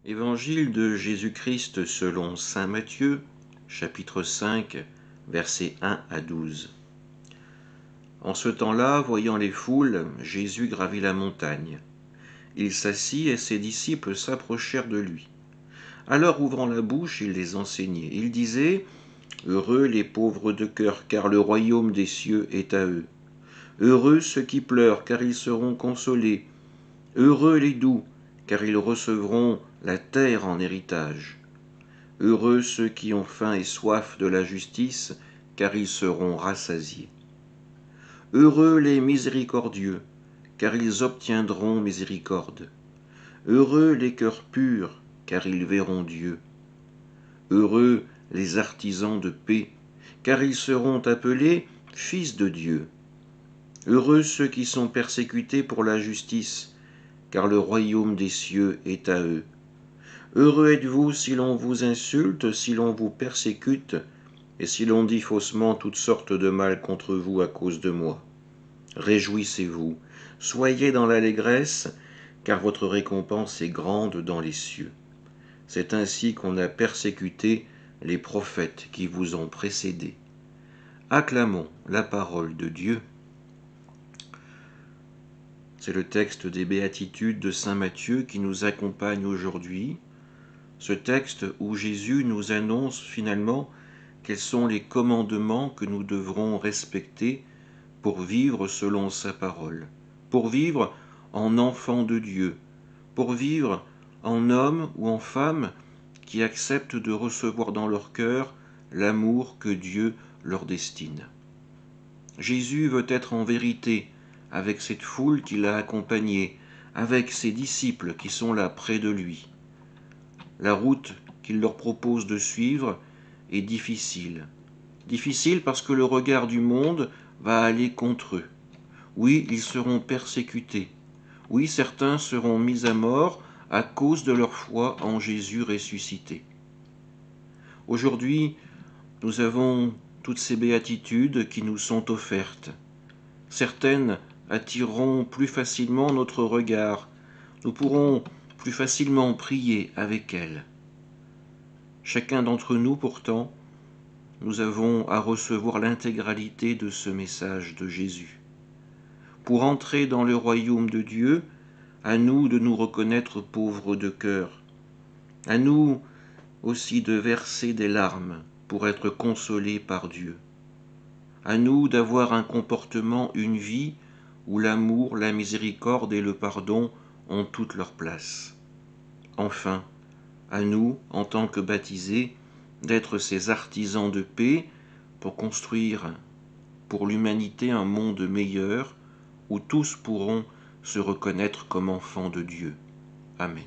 Évangile de Jésus-Christ selon saint Matthieu, chapitre 5, versets 1 à 12. En ce temps-là, voyant les foules, Jésus gravit la montagne. Il s'assit et ses disciples s'approchèrent de lui. Alors, ouvrant la bouche, il les enseignait. Il disait : « Heureux les pauvres de cœur, car le royaume des cieux est à eux. Heureux ceux qui pleurent, car ils seront consolés. Heureux les doux, car ils recevront la terre en héritage. Heureux ceux qui ont faim et soif de la justice, car ils seront rassasiés. Heureux les miséricordieux, car ils obtiendront miséricorde. Heureux les cœurs purs, car ils verront Dieu. Heureux les artisans de paix, car ils seront appelés fils de Dieu. Heureux ceux qui sont persécutés pour la justice, car le royaume des cieux est à eux. Heureux êtes-vous si l'on vous insulte, si l'on vous persécute, et si l'on dit faussement toutes sortes de mal contre vous à cause de moi. Réjouissez-vous, soyez dans l'allégresse, car votre récompense est grande dans les cieux. C'est ainsi qu'on a persécuté les prophètes qui vous ont précédés. Acclamons la parole de Dieu. C'est le texte des béatitudes de saint Matthieu qui nous accompagne aujourd'hui. Ce texte où Jésus nous annonce finalement quels sont les commandements que nous devrons respecter pour vivre selon sa parole, pour vivre en enfant de Dieu, pour vivre en homme ou en femme qui acceptent de recevoir dans leur cœur l'amour que Dieu leur destine. Jésus veut être en vérité avec cette foule qui l'a accompagné, avec ses disciples qui sont là près de lui. La route qu'il leur propose de suivre est difficile. Difficile parce que le regard du monde va aller contre eux. Oui, ils seront persécutés. Oui, certains seront mis à mort à cause de leur foi en Jésus ressuscité. Aujourd'hui, nous avons toutes ces béatitudes qui nous sont offertes. Certaines attireront plus facilement notre regard. Nous pourrons plus facilement prier avec elles. Chacun d'entre nous, pourtant, nous avons à recevoir l'intégralité de ce message de Jésus. Pour entrer dans le royaume de Dieu, à nous de nous reconnaître pauvres de cœur, à nous aussi de verser des larmes pour être consolés par Dieu, à nous d'avoir un comportement, une vie où l'amour, la miséricorde et le pardon ont toute leur place. Enfin, à nous, en tant que baptisés, d'être ces artisans de paix pour construire pour l'humanité un monde meilleur où tous pourront se reconnaître comme enfants de Dieu. Amen.